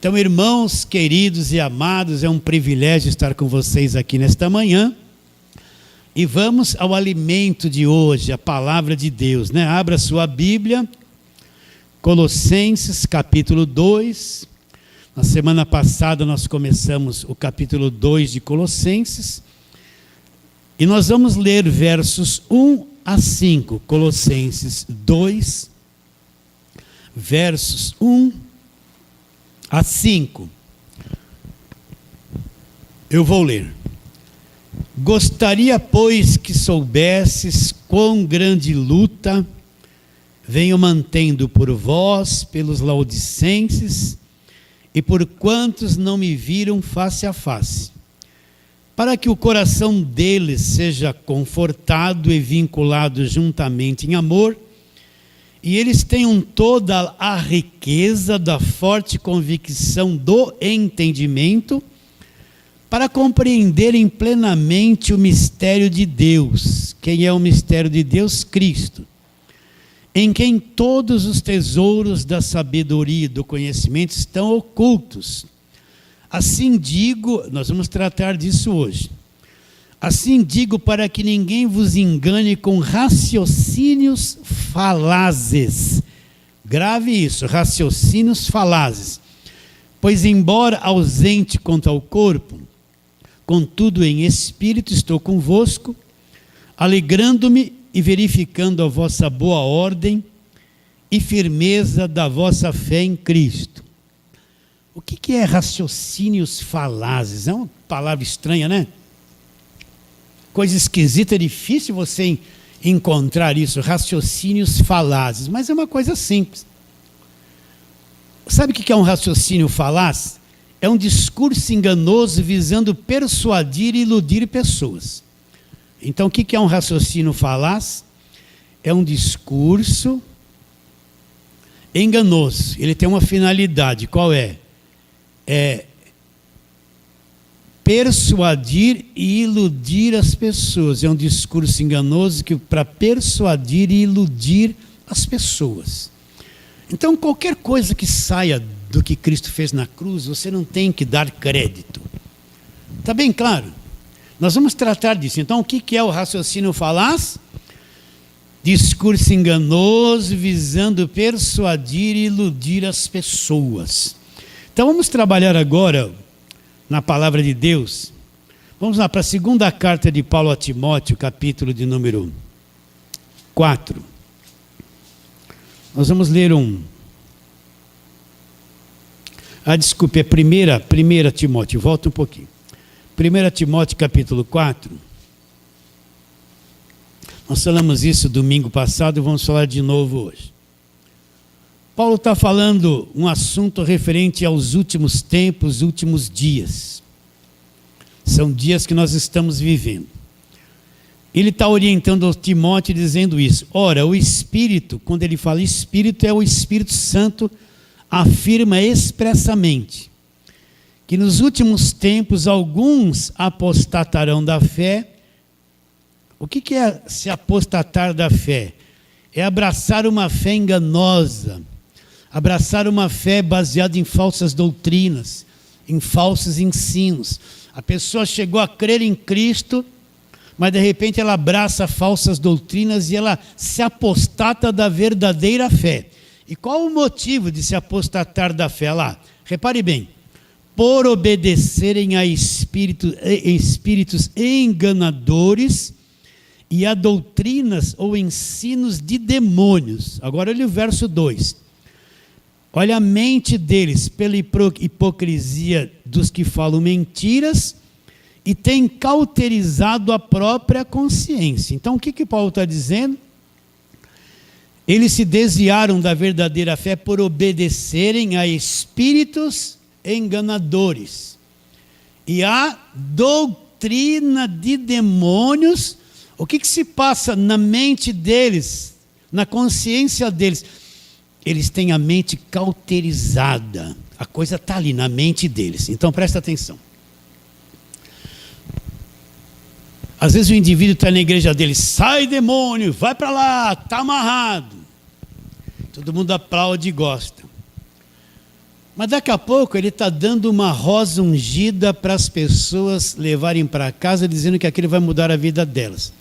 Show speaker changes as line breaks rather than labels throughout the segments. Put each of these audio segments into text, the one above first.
Então, irmãos queridos e amados, é um privilégio estar com vocês aqui nesta manhã. E vamos ao alimento de hoje, a palavra de Deus, né? Abra sua Bíblia, Colossenses capítulo 2. Na semana passada nós começamos o capítulo 2 de Colossenses. E nós vamos ler versos 1 a 5, Colossenses 2, versos 1 a 5. Eu vou ler. Gostaria, pois, que soubesses quão grande luta venho mantendo por vós, pelos laodicenses, e por quantos não me viram face a face, para que o coração deles seja confortado e vinculado juntamente em amor, e eles tenham toda a riqueza da forte convicção do entendimento, para compreenderem plenamente o mistério de Deus. Quem é o mistério de Deus? Cristo, em quem todos os tesouros da sabedoria e do conhecimento estão ocultos. Assim digo, nós vamos tratar disso hoje. Assim digo, para que ninguém vos engane com raciocínios falazes. Grave isso, raciocínios falazes. Pois embora ausente quanto ao corpo, contudo em espírito estou convosco, alegrando-me e verificando a vossa boa ordem e firmeza da vossa fé em Cristo. O que é raciocínios falazes? É uma palavra estranha, né? Coisa esquisita, é difícil você encontrar isso, raciocínios falazes, mas é uma coisa simples. Sabe o que é um raciocínio falaz? É um discurso enganoso visando persuadir e iludir pessoas. Então, o que é um raciocínio falaz? É um discurso enganoso. Ele tem uma finalidade. Qual é? É persuadir e iludir as pessoas. É um discurso enganoso que para persuadir e iludir as pessoas. Então, qualquer coisa que saia do que Cristo fez na cruz, você não tem que dar crédito. Está bem claro? Nós vamos tratar disso. Então, o que é o raciocínio falaz? Discurso enganoso, visando persuadir e iludir as pessoas. Então, vamos trabalhar agora na palavra de Deus. Vamos lá para a segunda carta de Paulo a Timóteo, capítulo de número 4. Nós vamos ler desculpe, é 1 Timóteo, volta um pouquinho. 1 Timóteo capítulo 4. Nós falamos isso domingo passado e vamos falar de novo hoje. Paulo está falando um assunto referente aos últimos tempos, últimos dias. São dias que nós estamos vivendo. Ele está orientando ao Timóteo dizendo isso. Ora, o Espírito, quando ele fala Espírito, é o Espírito Santo, afirma expressamente que nos últimos tempos alguns apostatarão da fé. O que é se apostatar da fé? É abraçar uma fé enganosa, abraçar uma fé baseada em falsas doutrinas, em falsos ensinos. A pessoa chegou a crer em Cristo, mas de repente ela abraça falsas doutrinas e ela se apostata da verdadeira fé. E qual o motivo de se apostatar da fé lá? Repare bem, por obedecerem a espíritos enganadores e a doutrinas ou ensinos de demônios. Agora olha o verso 2. Olha a mente deles, pela hipocrisia dos que falam mentiras, e tem cauterizado a própria consciência. Então o que Paulo está dizendo? Eles se desviaram da verdadeira fé por obedecerem a espíritos enganadores e a doutrina de demônios. O que se passa na mente deles, na consciência deles? Eles têm a mente cauterizada. A coisa está ali na mente deles. Então presta atenção. Às vezes o indivíduo está na igreja dele, sai demônio, vai para lá, está amarrado. Todo mundo aplaude e gosta. Mas daqui a pouco ele está dando uma rosa ungida para as pessoas levarem para casa, dizendo que aquilo vai mudar a vida delas.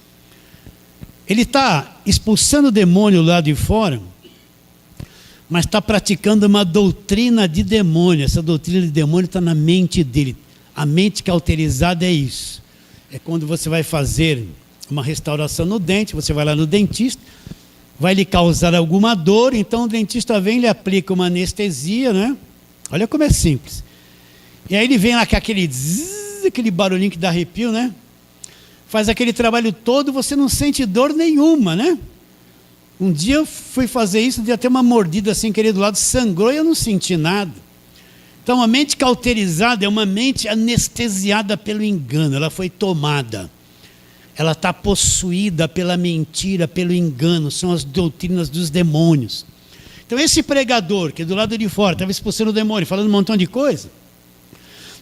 Ele está expulsando o demônio lá de fora, mas está praticando uma doutrina de demônio. Essa doutrina de demônio está na mente dele. A mente cauterizada é isso. É quando você vai fazer uma restauração no dente, você vai lá no dentista, vai lhe causar alguma dor, então o dentista vem e lhe aplica uma anestesia, né? Olha como é simples. E aí ele vem lá com aquele zzz, aquele barulhinho que dá arrepio, né? Faz aquele trabalho todo, você não sente dor nenhuma, né? Um dia eu fui fazer isso, dei até uma mordida assim, querido, do lado, sangrou e eu não senti nada. Então a mente cauterizada é uma mente anestesiada pelo engano, ela foi tomada. Ela está possuída pela mentira, pelo engano, são as doutrinas dos demônios. Então esse pregador, que do lado de fora estava expulsando o demônio, falando um montão de coisa,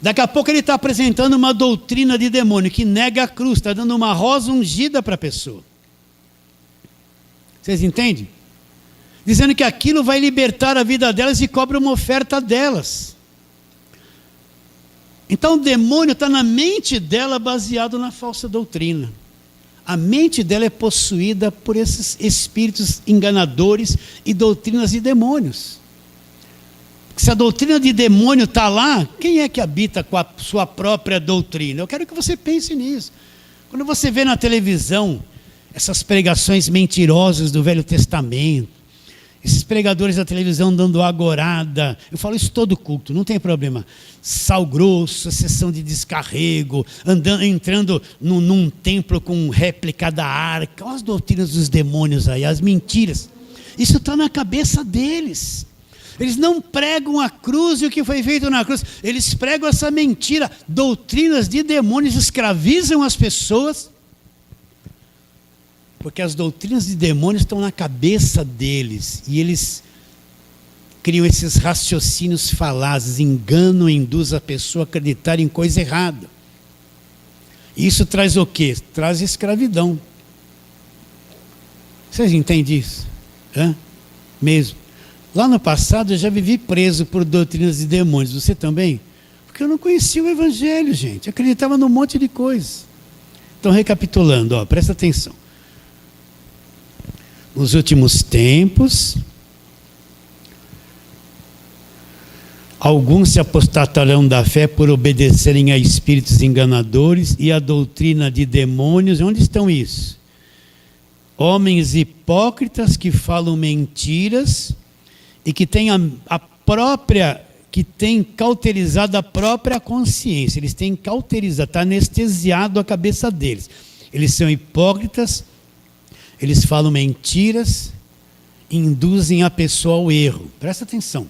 daqui a pouco ele está apresentando uma doutrina de demônio, que nega a cruz, está dando uma rosa ungida para a pessoa. Vocês entendem? Dizendo que aquilo vai libertar a vida delas e cobra uma oferta delas. Então o demônio está na mente dela baseado na falsa doutrina. A mente dela é possuída por esses espíritos enganadores e doutrinas de demônios. Se a doutrina de demônio está lá, quem é que habita com a sua própria doutrina? Eu quero que você pense nisso. Quando você vê na televisão essas pregações mentirosas do Velho Testamento, esses pregadores da televisão dando agorada, eu falo isso todo culto, não tem problema. Sal grosso, sessão de descarrego, entrando num templo com réplica da arca, olha as doutrinas dos demônios aí, as mentiras. Isso está na cabeça deles. Eles não pregam a cruz e o que foi feito na cruz, eles pregam essa mentira. Doutrinas de demônios escravizam as pessoas, porque as doutrinas de demônios estão na cabeça deles, e eles criam esses raciocínios falazes, enganam, induzem a pessoa a acreditar em coisa errada. Isso traz o quê? Traz escravidão. Vocês entendem isso? Mesmo. Lá no passado eu já vivi preso por doutrinas de demônios. Você também? Porque eu não conhecia o Evangelho, gente. Eu acreditava num monte de coisas. Então, recapitulando, presta atenção. Nos últimos tempos, alguns se apostatarão da fé por obedecerem a espíritos enganadores e a doutrina de demônios. Onde estão isso? Homens hipócritas que falam mentiras e que têm que têm cauterizado a própria consciência. Eles têm cauterizado, está anestesiado a cabeça deles. Eles são hipócritas, eles falam mentiras, induzem a pessoa ao erro. Presta atenção.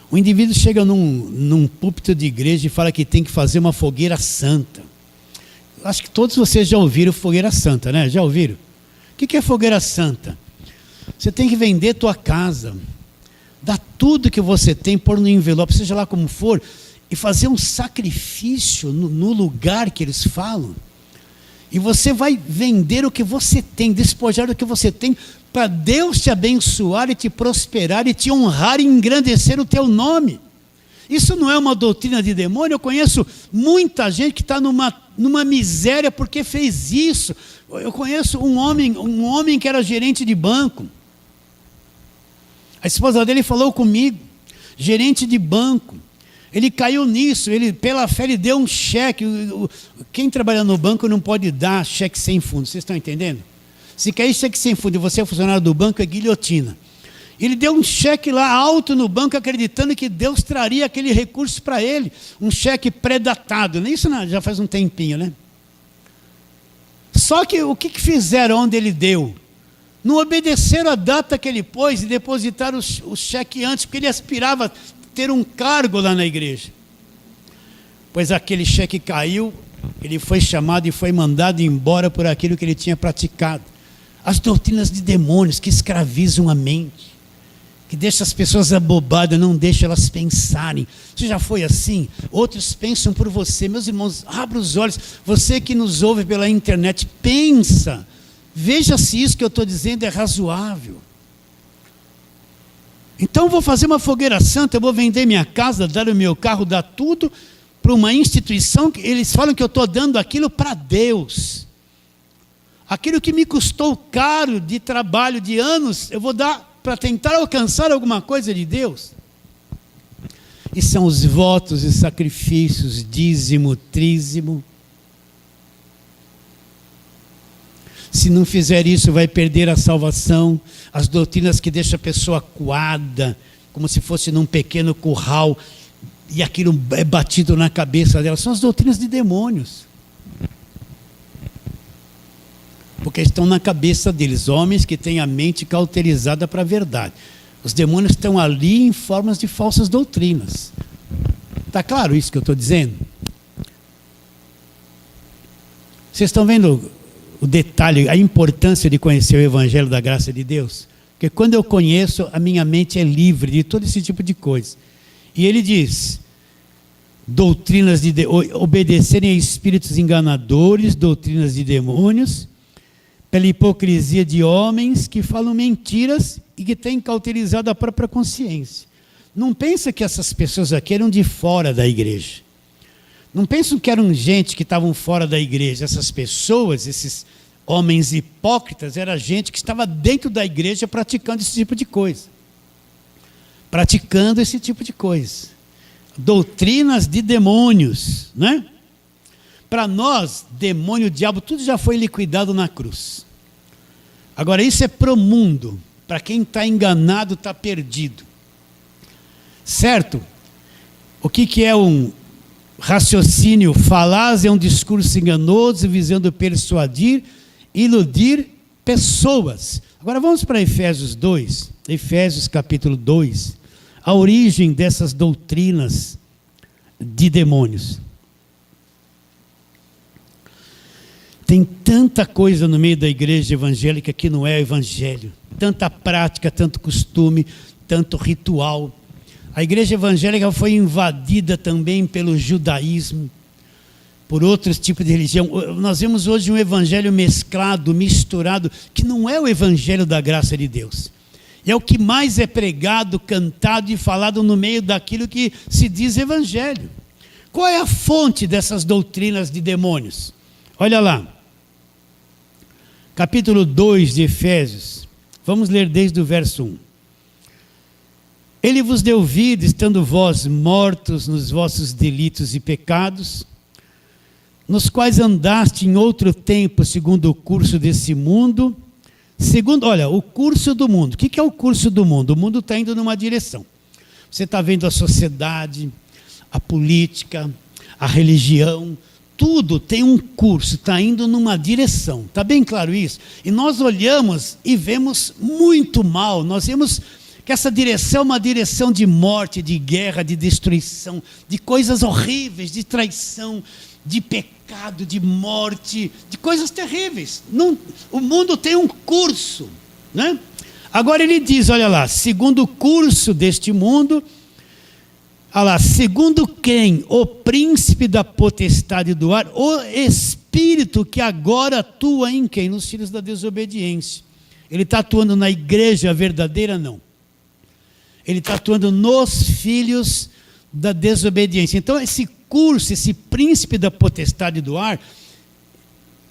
O indivíduo chega num púlpito de igreja e fala que tem que fazer uma fogueira santa. Acho que todos vocês já ouviram fogueira santa, né? Já ouviram? O que é fogueira santa? Você tem que vender tua casa, dar tudo que você tem, pôr no envelope, seja lá como for, e fazer um sacrifício no lugar que eles falam. E você vai vender o que você tem, despojar do que você tem, para Deus te abençoar e te prosperar e te honrar e engrandecer o teu nome. Isso não é uma doutrina de demônio. Eu conheço muita gente que está numa miséria porque fez isso. Eu conheço um homem que era gerente de banco. A esposa dele falou comigo, gerente de banco. Ele caiu nisso, pela fé ele deu um cheque. Quem trabalha no banco não pode dar cheque sem fundo, vocês estão entendendo? Se cair cheque sem fundo e você é funcionário do banco, é guilhotina. Ele deu um cheque lá alto no banco, acreditando que Deus traria aquele recurso para ele. Um cheque pré-datado, isso já faz um tempinho, né? Só que o que fizeram onde ele deu? Não obedeceram a data que ele pôs e depositaram o cheque antes, porque ele aspirava ter um cargo lá na igreja. Pois aquele cheque caiu, ele foi chamado e foi mandado embora por aquilo que ele tinha praticado. As doutrinas de demônios que escravizam a mente, que deixam as pessoas abobadas, não deixam elas pensarem. Você já foi assim? Outros pensam por você. Meus irmãos, abra os olhos. Você que nos ouve pela internet, pensa. Veja se isso que eu estou dizendo é razoável. Então eu vou fazer uma fogueira santa, eu vou vender minha casa, dar o meu carro, dar tudo para uma instituição, que eles falam que eu estou dando aquilo para Deus. Aquilo que me custou caro de trabalho, de anos, eu vou dar para tentar alcançar alguma coisa de Deus. E são os votos e sacrifícios, dízimo, trízimo. Se não fizer isso, vai perder a salvação. As doutrinas que deixam a pessoa acuada, como se fosse num pequeno curral, e aquilo é batido na cabeça dela, são as doutrinas de demônios. Porque estão na cabeça deles, homens que têm a mente cauterizada para a verdade. Os demônios estão ali em formas de falsas doutrinas. Está claro isso que eu estou dizendo? Vocês estão vendo o detalhe, a importância de conhecer o Evangelho da graça de Deus? Porque quando eu conheço, a minha mente é livre de todo esse tipo de coisa. E ele diz, doutrinas de obedecerem a espíritos enganadores, doutrinas de demônios, pela hipocrisia de homens que falam mentiras e que têm cauterizado a própria consciência. Não pensa que essas pessoas aqui eram de fora da igreja. Não pensam que eram gente que estavam fora da igreja. Essas pessoas, esses homens hipócritas, era gente que estava dentro da igreja praticando esse tipo de coisa. Praticando esse tipo de coisa. Doutrinas de demônios, né? Para nós, demônio, diabo, tudo já foi liquidado na cruz. Agora, isso é pro mundo. Para quem está enganado, está perdido. Certo? O que é um raciocínio falaz? É um discurso enganoso, visando persuadir, iludir pessoas. Agora vamos para Efésios 2. Efésios capítulo 2. A origem dessas doutrinas de demônios. Tem tanta coisa no meio da igreja evangélica que não é evangelho. Tanta prática, tanto costume, tanto ritual. A igreja evangélica foi invadida também pelo judaísmo, por outros tipos de religião. Nós vemos hoje um evangelho mesclado, misturado, que não é o evangelho da graça de Deus. É o que mais é pregado, cantado e falado no meio daquilo que se diz evangelho. Qual é a fonte dessas doutrinas de demônios? Olha lá. Capítulo 2 de Efésios. Vamos ler desde o verso 1. Ele vos deu vida, estando vós mortos nos vossos delitos e pecados, nos quais andaste em outro tempo, segundo o curso desse mundo. Olha, o curso do mundo. O que é o curso do mundo? O mundo está indo numa direção. Você está vendo a sociedade, a política, a religião, tudo tem um curso, está indo numa direção. Está bem claro isso? E nós olhamos e vemos muito mal. Nós vemos que essa direção é uma direção de morte, de guerra, de destruição, de coisas horríveis, de traição, de pecado, de morte, de coisas terríveis. O mundo tem um curso, né? Agora ele diz, olha lá, segundo o curso deste mundo, olha lá, segundo quem? O príncipe da potestade do ar, o espírito que agora atua em quem? Nos filhos da desobediência. Ele está atuando na igreja verdadeira? Não. Ele está atuando nos filhos da desobediência. Então esse curso, esse príncipe da potestade do ar,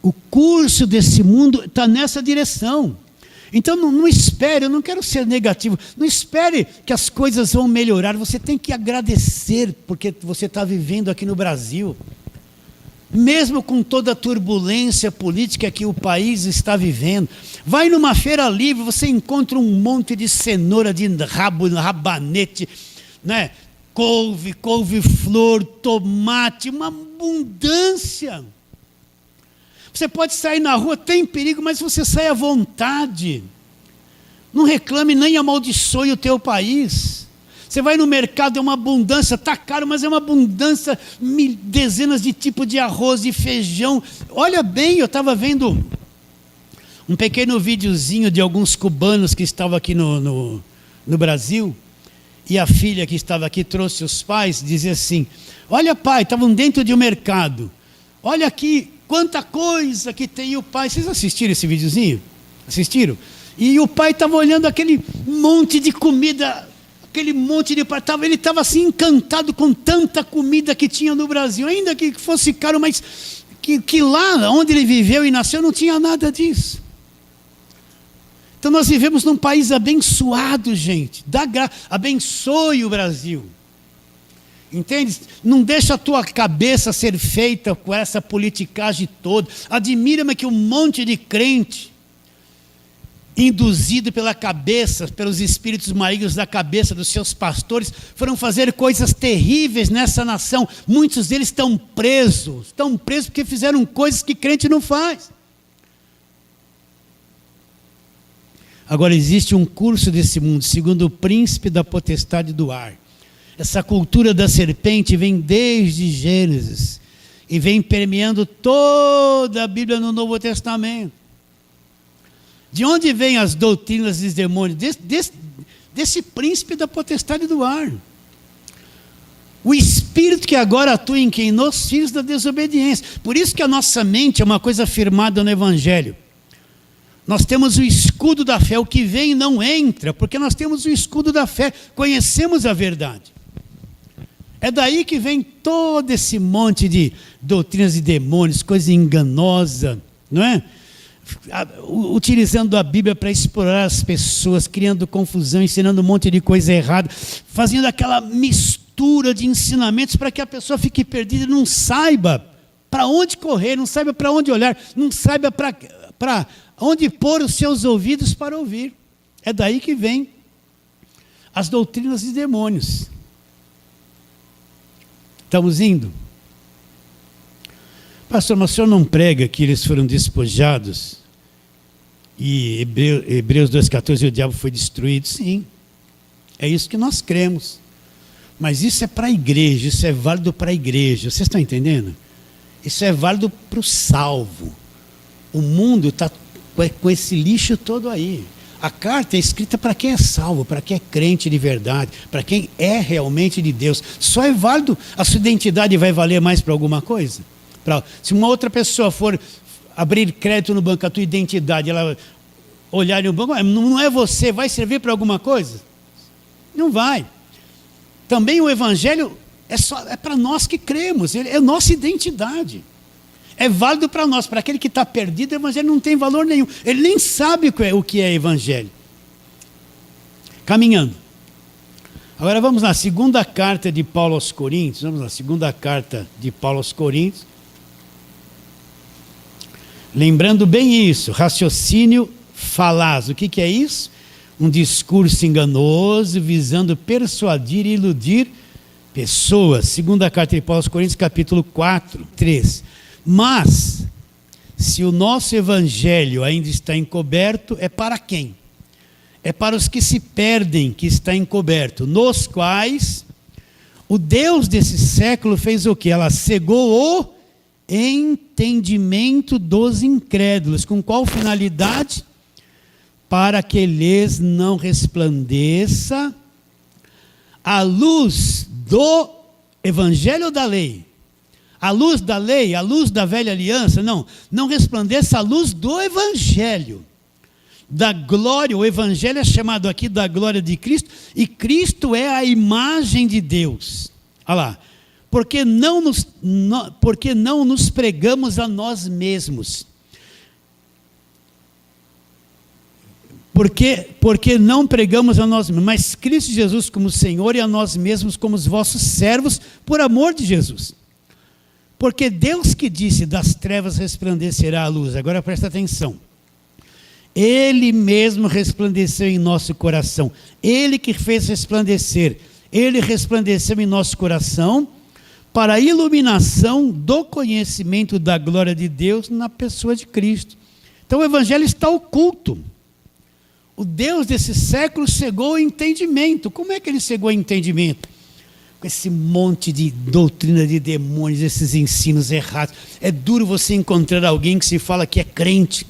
o curso desse mundo está nessa direção. Então não espere, eu não quero ser negativo, não espere que as coisas vão melhorar, você tem que agradecer porque você está vivendo aqui no Brasil. Mesmo com toda a turbulência política que o país está vivendo, vai numa feira livre, você encontra um monte de cenoura, de rabanete, né? Couve-flor, tomate, uma abundância. Você pode sair na rua, tem perigo, mas você sai à vontade. Não reclame nem amaldiçoe o teu país. Você vai no mercado, é uma abundância, está caro, mas é uma abundância, dezenas de tipos de arroz e feijão. Olha bem, eu estava vendo um pequeno videozinho de alguns cubanos que estavam aqui no Brasil, e a filha que estava aqui trouxe os pais, dizia assim, olha pai, estavam dentro de um mercado, olha aqui, quanta coisa que tem. E o pai, vocês assistiram esse videozinho? Assistiram? E o pai estava olhando aquele monte de comida aquele monte de... Ele estava assim encantado com tanta comida que tinha no Brasil, ainda que fosse caro, mas que lá onde ele viveu e nasceu não tinha nada disso. Então nós vivemos num país abençoado, gente. Abençoe o Brasil. Entende? Não deixa a tua cabeça ser feita com essa politicagem toda. Admira-me que um monte de crente, induzido pela cabeça, pelos espíritos malignos da cabeça dos seus pastores, foram fazer coisas terríveis nessa nação. Muitos deles estão presos porque fizeram coisas que crente não faz. Agora existe um curso desse mundo, segundo o príncipe da potestade do ar. Essa cultura da serpente vem desde Gênesis e vem permeando toda a Bíblia no Novo Testamento. De onde vêm as doutrinas dos demônios? Desse príncipe da potestade do ar. O espírito que agora atua em quem? Nos filhos da desobediência. Por isso que a nossa mente é uma coisa firmada no Evangelho. Nós temos o escudo da fé, o que vem não entra, porque nós temos o escudo da fé, conhecemos a verdade. É daí que vem todo esse monte de doutrinas de demônios, coisa enganosa, não é? Utilizando a Bíblia para explorar as pessoas, criando confusão, ensinando um monte de coisa errada, fazendo aquela mistura de ensinamentos para que a pessoa fique perdida e não saiba para onde correr, não saiba para onde olhar, não saiba para onde pôr os seus ouvidos para ouvir. É daí que vem as doutrinas de demônios. Estamos indo? Pastor, mas o senhor não prega que eles foram despojados e Hebreus 2,14 o diabo foi destruído? Sim, é isso que nós cremos. Mas isso é para a igreja, isso é válido para a igreja. Vocês estão entendendo? Isso é válido para o salvo. O mundo está com esse lixo todo aí. A carta é escrita para quem é salvo, para quem é crente de verdade, para quem é realmente de Deus. Só é válido, a sua identidade vai valer mais para alguma coisa? Se uma outra pessoa for abrir crédito no banco, a tua identidade, ela olhar no banco, não é você, vai servir para alguma coisa? Não vai. Também o Evangelho é para nós que cremos, é nossa identidade. É válido para nós, para aquele que está perdido, o Evangelho não tem valor nenhum. Ele nem sabe o que é Evangelho. Caminhando. Agora vamos na segunda carta de Paulo aos Coríntios. Vamos na segunda carta de Paulo aos Coríntios. Lembrando bem isso, raciocínio falaz. O que é isso? Um discurso enganoso, visando persuadir e iludir pessoas. Segunda carta de Paulo aos Coríntios, capítulo 4, 3. Mas, se o nosso evangelho ainda está encoberto, é para quem? É para os que se perdem, que está encoberto, nos quais o Deus desse século fez o quê? Ela cegou o entendimento dos incrédulos. Com qual finalidade? Para que lhes não resplandeça a luz do evangelho ou da lei? A luz da lei, a luz da velha aliança, não resplandeça a luz do Evangelho, da glória. O Evangelho é chamado aqui da glória de Cristo, e Cristo é a imagem de Deus. Olha lá, porque não nos pregamos a nós mesmos. Porque não pregamos a nós mesmos, mas Cristo Jesus como Senhor e a nós mesmos como os vossos servos, por amor de Jesus. Porque Deus que disse, das trevas resplandecerá a luz. Agora presta atenção. Ele mesmo resplandeceu em nosso coração. Ele que fez resplandecer. Ele resplandeceu em nosso coração para a iluminação do conhecimento da glória de Deus na pessoa de Cristo. Então o Evangelho está oculto. O Deus desse século cegou o entendimento. Como é que ele cegou o entendimento? Com esse monte de doutrina de demônios, esses ensinos errados. É duro você encontrar alguém que se fala que é crente.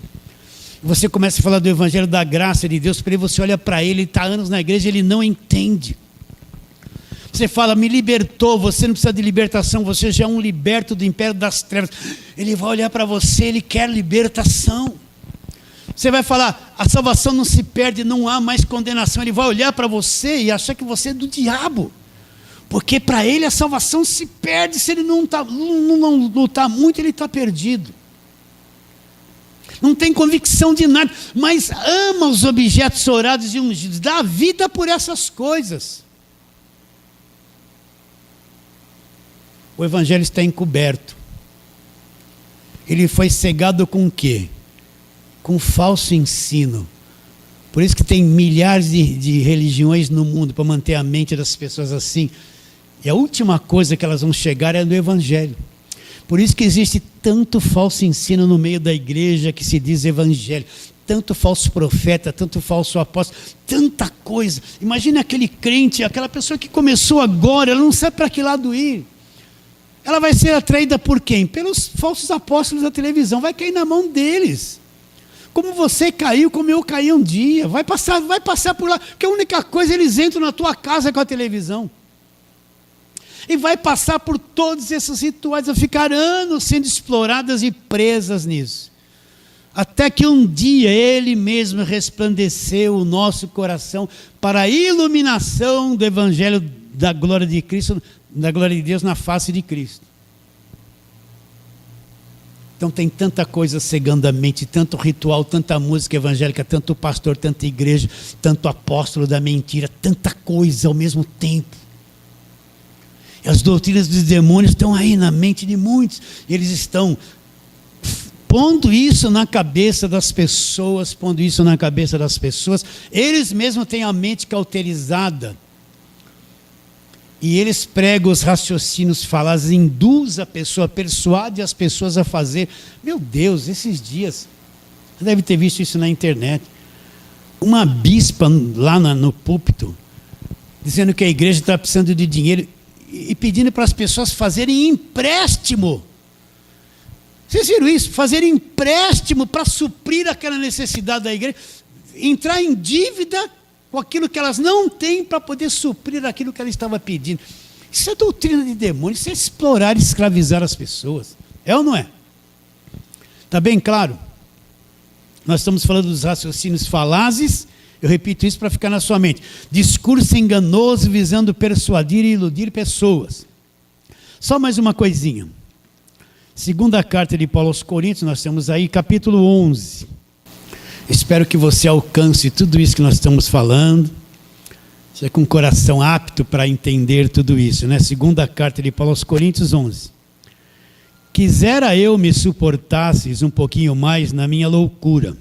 Você começa a falar do Evangelho da graça de Deus, para ele, você olha para ele está há anos na igreja, ele não entende. Você fala, me libertou, você não precisa de libertação, você já é um liberto do império das trevas. Ele vai olhar para você, ele quer libertação. Você vai falar, a salvação não se perde, não há mais condenação. Ele vai olhar para você e achar que você é do diabo. Porque para ele a salvação se perde, se ele não lutar muito, ele está perdido. Não tem convicção de nada, mas ama os objetos orados e ungidos, dá vida por essas coisas. O evangelho está encoberto. Ele foi cegado com o quê? Com falso ensino. Por isso que tem milhares de religiões no mundo, para manter a mente das pessoas assim. E a última coisa que elas vão chegar é no evangelho. Por isso que existe tanto falso ensino no meio da igreja que se diz evangelho. Tanto falso profeta, tanto falso apóstolo, tanta coisa. Imagina aquele crente, aquela pessoa que começou agora, ela não sabe para que lado ir. Ela vai ser atraída por quem? Pelos falsos apóstolos da televisão, vai cair na mão deles. Como você caiu, como eu caí um dia, vai passar por lá, porque a única coisa, eles entram na tua casa com a televisão. E vai passar por todos esses rituais, vai ficar anos sendo exploradas e presas nisso. Até que um dia Ele mesmo resplandeceu o nosso coração para a iluminação do Evangelho da glória de Cristo, da glória de Deus na face de Cristo. Então tem tanta coisa cegando a mente, tanto ritual, tanta música evangélica, tanto pastor, tanta igreja, tanto apóstolo da mentira, tanta coisa ao mesmo tempo. E as doutrinas dos demônios estão aí na mente de muitos. E eles estão pondo isso na cabeça das pessoas, Eles mesmos têm a mente cauterizada. E eles pregam os raciocínios falados, induz a pessoa, persuade as pessoas a fazer. Meu Deus, esses dias, você deve ter visto isso na internet. Uma bispa lá no púlpito, dizendo que a igreja está precisando de dinheiro e pedindo para as pessoas fazerem empréstimo. Vocês viram isso? Fazer empréstimo para suprir aquela necessidade da igreja, entrar em dívida com aquilo que elas não têm para poder suprir aquilo que ela estava pedindo. Isso é doutrina de demônio, isso é explorar e escravizar as pessoas. É ou não é? Está bem claro? Nós estamos falando dos raciocínios falazes, eu repito isso para ficar na sua mente. Discurso enganoso visando persuadir e iludir pessoas. Só mais uma coisinha. Segunda carta de Paulo aos Coríntios, nós temos aí capítulo 11. Espero que você alcance tudo isso que nós estamos falando. Seja com o coração apto para entender tudo isso, né? Segunda carta de Paulo aos Coríntios 11. Quisera eu me suportasseis um pouquinho mais na minha loucura.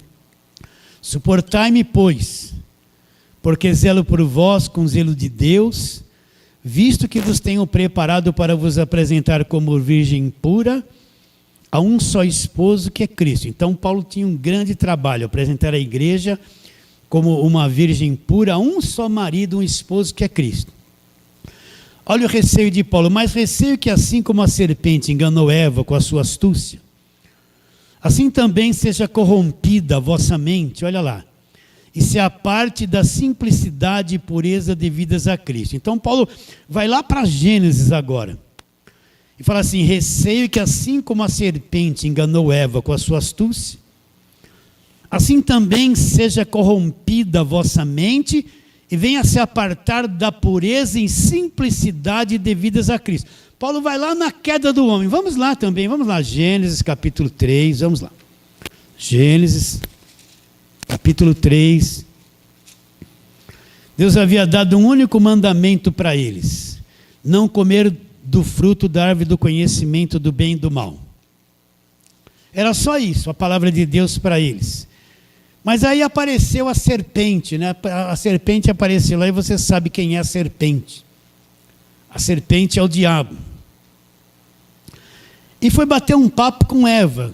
Suportai-me, pois, porque zelo por vós com zelo de Deus, visto que vos tenho preparado para vos apresentar como virgem pura, a um só esposo que é Cristo. Então Paulo tinha um grande trabalho, apresentar a igreja como uma virgem pura, a um só marido, um esposo que é Cristo. Olha o receio de Paulo, mas receio que assim como a serpente enganou Eva com a sua astúcia, assim também seja corrompida a vossa mente, olha lá, e se aparte da simplicidade e pureza devidas a Cristo. Então Paulo vai lá para Gênesis agora, e fala assim, receio que assim como a serpente enganou Eva com a sua astúcia, assim também seja corrompida a vossa mente e venha se apartar da pureza e simplicidade devidas a Cristo. Paulo vai lá na queda do homem. Vamos lá também, vamos lá. Gênesis capítulo 3, vamos lá. Gênesis capítulo 3. Deus havia dado um único mandamento para eles: não comer do fruto da árvore do conhecimento do bem e do mal. Era só isso, a palavra de Deus para eles. Mas aí apareceu a serpente, né? A serpente apareceu lá e você sabe quem é a serpente. A serpente é o diabo. E foi bater um papo com Eva.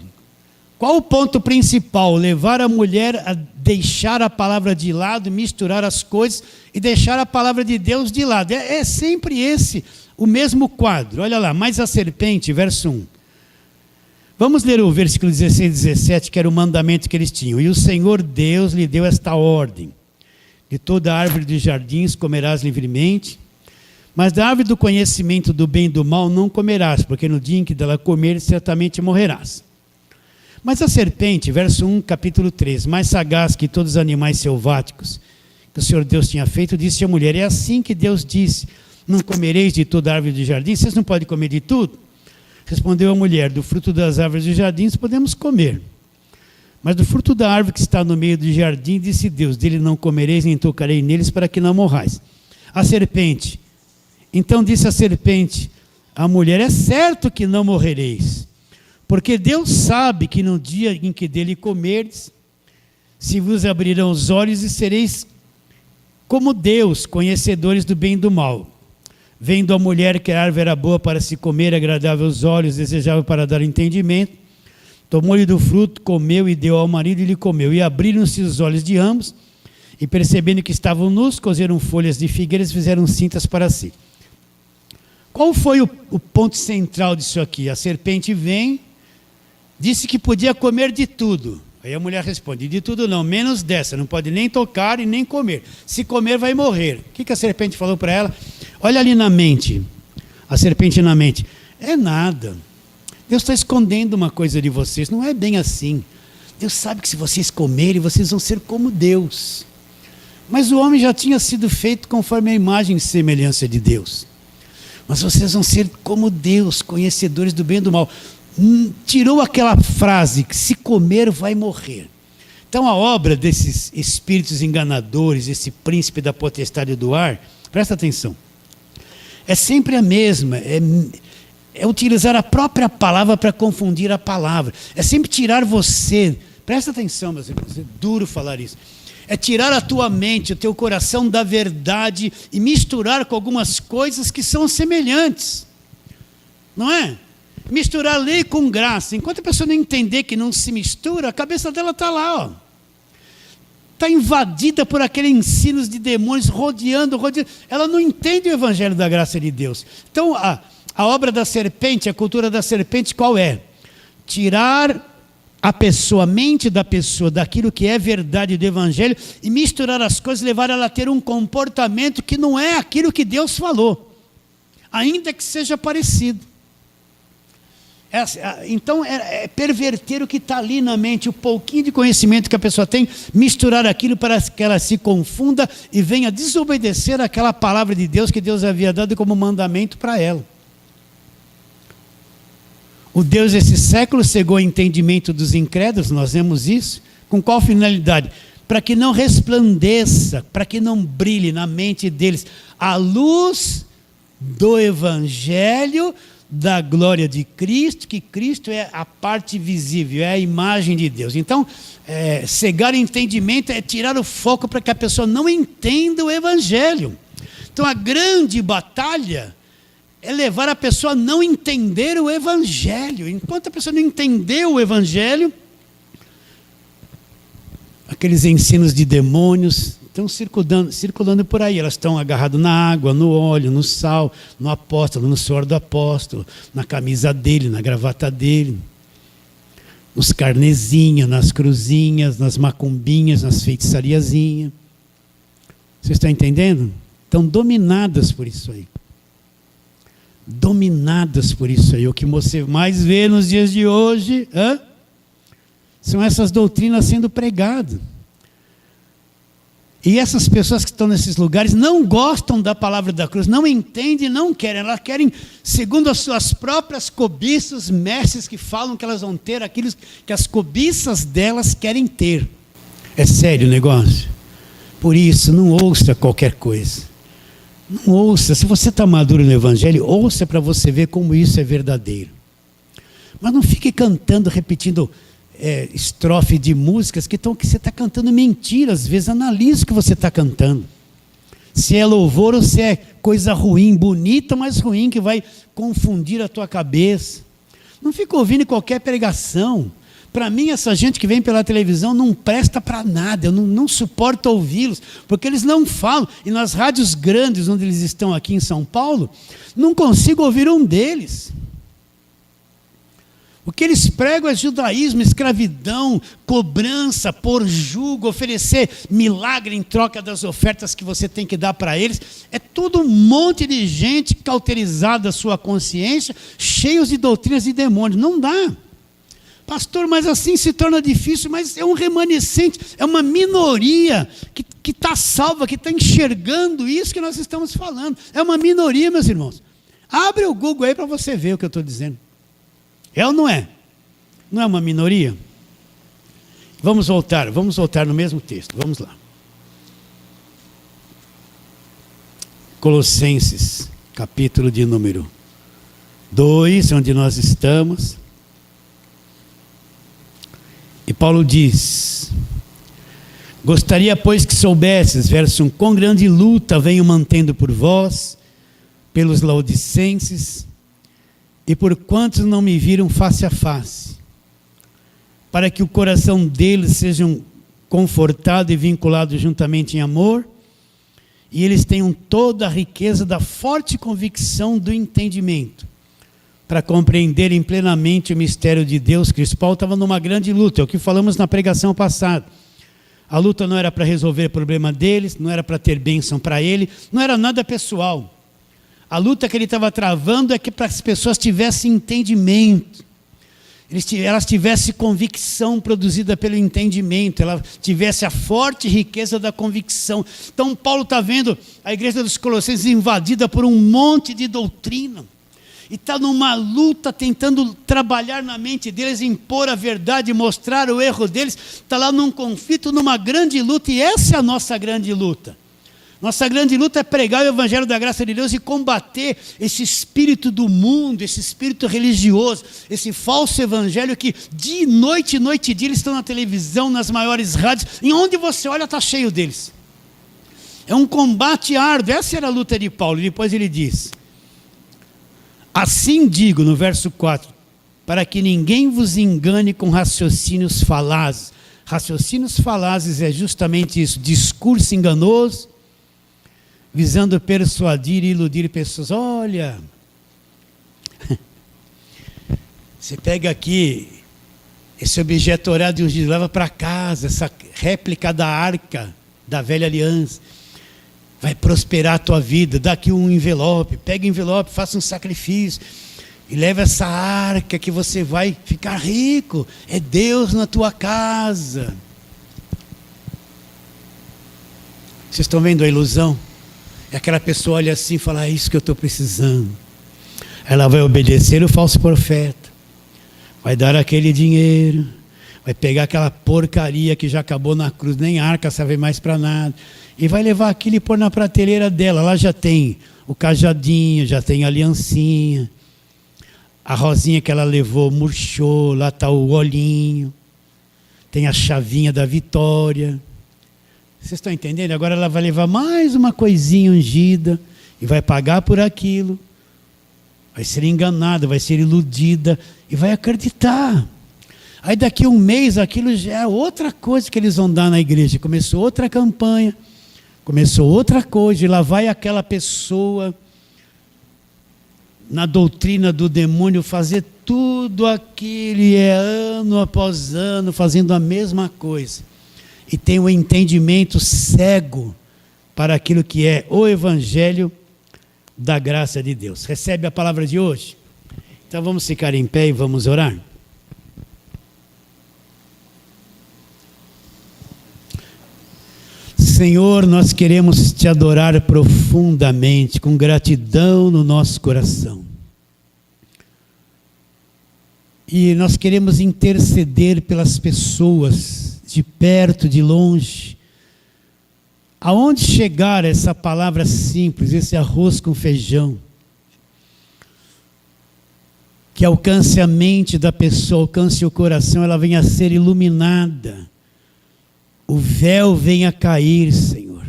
Qual o ponto principal? Levar a mulher a deixar a palavra de lado, misturar as coisas e deixar a palavra de Deus de lado. É sempre esse, o mesmo quadro. Olha lá, mais a serpente, verso 1. Vamos ler o versículo 16 e 17, que era o mandamento que eles tinham. E o Senhor Deus lhe deu esta ordem: de toda árvore dos jardins comerás livremente, mas da árvore do conhecimento do bem e do mal não comerás, porque no dia em que dela comeres certamente morrerás. Mas a serpente, verso 1, capítulo 3, mais sagaz que todos os animais selváticos que o Senhor Deus tinha feito, disse à mulher: é assim que Deus disse, não comereis de toda árvore do jardim? Vocês não podem comer de tudo? Respondeu a mulher: do fruto das árvores do jardim podemos comer. Mas do fruto da árvore que está no meio do jardim, disse Deus: dele não comereis, nem tocarei neles, para que não morrais. A serpente, então disse a serpente à mulher: é certo que não morrereis, porque Deus sabe que no dia em que dele comerdes, se vos abrirão os olhos e sereis como Deus, conhecedores do bem e do mal. Vendo a mulher que a árvore era boa para se comer, agradável aos olhos, desejável para dar entendimento, tomou-lhe do fruto, comeu e deu ao marido, e ele comeu. E abriram-se os olhos de ambos, e percebendo que estavam nus, cozeram folhas de figueiras e fizeram cintas para si. Qual foi o ponto central disso aqui? A serpente vem, disse que podia comer de tudo. Aí a mulher responde: de tudo não, menos dessa, não pode nem tocar e nem comer. Se comer, vai morrer. O que a serpente falou para ela? Olha ali na mente, a serpente na mente: é nada. Deus está escondendo uma coisa de vocês, não é bem assim. Deus sabe que se vocês comerem, vocês vão ser como Deus. Mas o homem já tinha sido feito conforme a imagem e semelhança de Deus. Mas vocês vão ser como Deus, conhecedores do bem e do mal. Tirou aquela frase que se comer vai morrer. Então a obra desses espíritos enganadores, esse príncipe da potestade do ar, presta atenção, é sempre a mesma, é utilizar a própria palavra para confundir a palavra, é sempre tirar você, presta atenção meus irmãos, é duro falar isso, é tirar a tua mente, o teu coração da verdade e misturar com algumas coisas que são semelhantes, não é? Misturar lei com graça. Enquanto a pessoa não entender que não se mistura, a cabeça dela está lá, está invadida por aqueles ensinos de demônios, rodeando. Ela não entende o evangelho da graça de Deus. Então a obra da serpente, a cultura da serpente, qual é? Tirar a mente da pessoa daquilo que é verdade do evangelho e misturar as coisas, levar ela a ter um comportamento que não é aquilo que Deus falou, ainda que seja parecido. Então é perverter o que está ali na mente, o pouquinho de conhecimento que a pessoa tem, misturar aquilo para que ela se confunda e venha desobedecer aquela palavra de Deus que Deus havia dado como mandamento para ela. O Deus desse século cegou o entendimento dos incrédulos, nós vemos isso. Com qual finalidade? Para que não resplandeça, para que não brilhe na mente deles a luz do evangelho da glória de Cristo, que Cristo é a parte visível, é a imagem de Deus. Então, cegar o entendimento é tirar o foco para que a pessoa não entenda o evangelho. Então, a grande batalha é levar a pessoa a não entender o evangelho. Enquanto a pessoa não entendeu o evangelho, aqueles ensinos de demônios estão circulando por aí, elas estão agarradas na água, no óleo, no sal, no apóstolo, no suor do apóstolo, na camisa dele, na gravata dele, nos carnezinhos, nas cruzinhas, nas macumbinhas, nas feitiçariazinhas. Vocês estão entendendo? Estão dominadas por isso aí. Dominadas por isso aí. O que você mais vê nos dias de hoje são essas doutrinas sendo pregadas. E essas pessoas que estão nesses lugares não gostam da palavra da cruz, não entendem, não querem. Elas querem, segundo as suas próprias cobiças, mestres que falam que elas vão ter aquilo que as cobiças delas querem ter. É sério o negócio? Por isso, não ouça qualquer coisa. Não ouça. Se você está maduro no evangelho, ouça para você ver como isso é verdadeiro. Mas não fique cantando, repetindo estrofe de músicas que você está cantando mentira. Às vezes analise o que você está cantando, se é louvor ou se é coisa ruim, bonita mas ruim, que vai confundir a tua cabeça. Não fica ouvindo qualquer pregação. Para mim, essa gente que vem pela televisão não presta para nada. Eu não suporto ouvi-los, porque eles não falam. E nas rádios grandes onde eles estão aqui em São Paulo, não consigo ouvir um deles. O que eles pregam é judaísmo, escravidão, cobrança, pôr jugo, oferecer milagre em troca das ofertas que você tem que dar para eles. É tudo um monte de gente cauterizada a sua consciência, cheios de doutrinas e demônios. Não dá. Pastor, mas assim se torna difícil, mas é um remanescente, é uma minoria que está salva, que está enxergando isso que nós estamos falando. É uma minoria, meus irmãos. Abre o Google aí para você ver o que eu estou dizendo. É ou não é? Não é uma minoria? Vamos voltar no mesmo texto, vamos lá. Colossenses, capítulo de número 2, onde nós estamos. E Paulo diz: gostaria, pois, que soubesses, verso 1, quão grande luta venho mantendo por vós, pelos laodicenses, e por quantos não me viram face a face, para que o coração deles seja confortado e vinculado juntamente em amor, e eles tenham toda a riqueza da forte convicção do entendimento, para compreenderem plenamente o mistério de Deus Cristo. Paulo estava numa grande luta, é o que falamos na pregação passada. A luta não era para resolver o problema deles, não era para ter bênção para ele, não era nada pessoal. A luta que ele estava travando é que para as pessoas tivessem entendimento, elas tivessem convicção produzida pelo entendimento, ela tivesse a forte riqueza da convicção. Então Paulo está vendo a igreja dos Colossenses invadida por um monte de doutrina, e está numa luta tentando trabalhar na mente deles, impor a verdade, mostrar o erro deles. Está lá num conflito, numa grande luta, e essa é a nossa grande luta. Nossa grande luta é pregar o evangelho da graça de Deus e combater esse espírito do mundo, esse espírito religioso, esse falso evangelho que de noite e dia eles estão na televisão, nas maiores rádios, em onde você olha está cheio deles. É um combate árduo, essa era a luta de Paulo. E depois ele diz: assim digo, no verso 4, para que ninguém vos engane com raciocínios falazes. Raciocínios falazes é justamente isso, discurso enganoso, visando persuadir e iludir pessoas. Olha, você pega aqui esse objeto orado e leva para casa, essa réplica da arca da velha aliança, vai prosperar a tua vida. Dá aqui um envelope, pega o envelope, faça um sacrifício e leva essa arca que você vai ficar rico. É Deus na tua casa. Vocês estão vendo a ilusão? E aquela pessoa olha assim e fala: é isso que eu estou precisando. Ela vai obedecer o falso profeta, vai dar aquele dinheiro, vai pegar aquela porcaria que já acabou na cruz, nem arca serve mais para nada, e vai levar aquilo e pôr na prateleira dela. Lá já tem o cajadinho, já tem a aliancinha, a rosinha que ela levou murchou, lá está o olhinho, tem a chavinha da vitória. Vocês estão entendendo? Agora ela vai levar mais uma coisinha ungida e vai pagar por aquilo, vai ser enganada, vai ser iludida e vai acreditar. Aí daqui a um mês aquilo já é outra coisa que eles vão dar na igreja. Começou outra campanha, começou outra coisa, e lá vai aquela pessoa na doutrina do demônio fazer tudo aquilo, e é ano após ano fazendo a mesma coisa. E tem um entendimento cego para aquilo que é o evangelho da graça de Deus. Recebe a palavra de hoje? Então vamos ficar em pé e vamos orar. Senhor, nós queremos te adorar profundamente, com gratidão no nosso coração. E nós queremos interceder pelas pessoas, de perto, de longe. Aonde chegar essa palavra simples, esse arroz com feijão, que alcance a mente da pessoa, alcance o coração, ela venha a ser iluminada, o véu venha a cair, Senhor.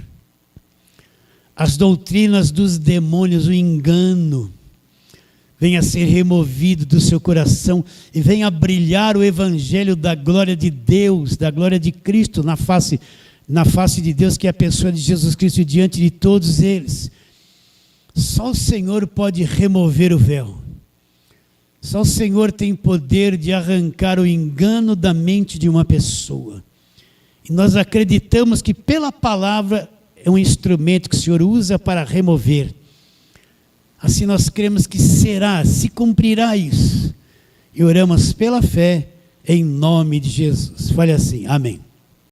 As doutrinas dos demônios, o engano, venha a ser removido do seu coração e venha a brilhar o evangelho da glória de Deus, da glória de Cristo na face de Deus, que é a pessoa de Jesus Cristo, diante de todos eles. Só o Senhor pode remover o véu. Só o Senhor tem poder de arrancar o engano da mente de uma pessoa. E nós acreditamos que pela palavra é um instrumento que o Senhor usa para remover. Assim nós cremos que se cumprirá isso. E oramos pela fé, em nome de Jesus. Fale assim, amém.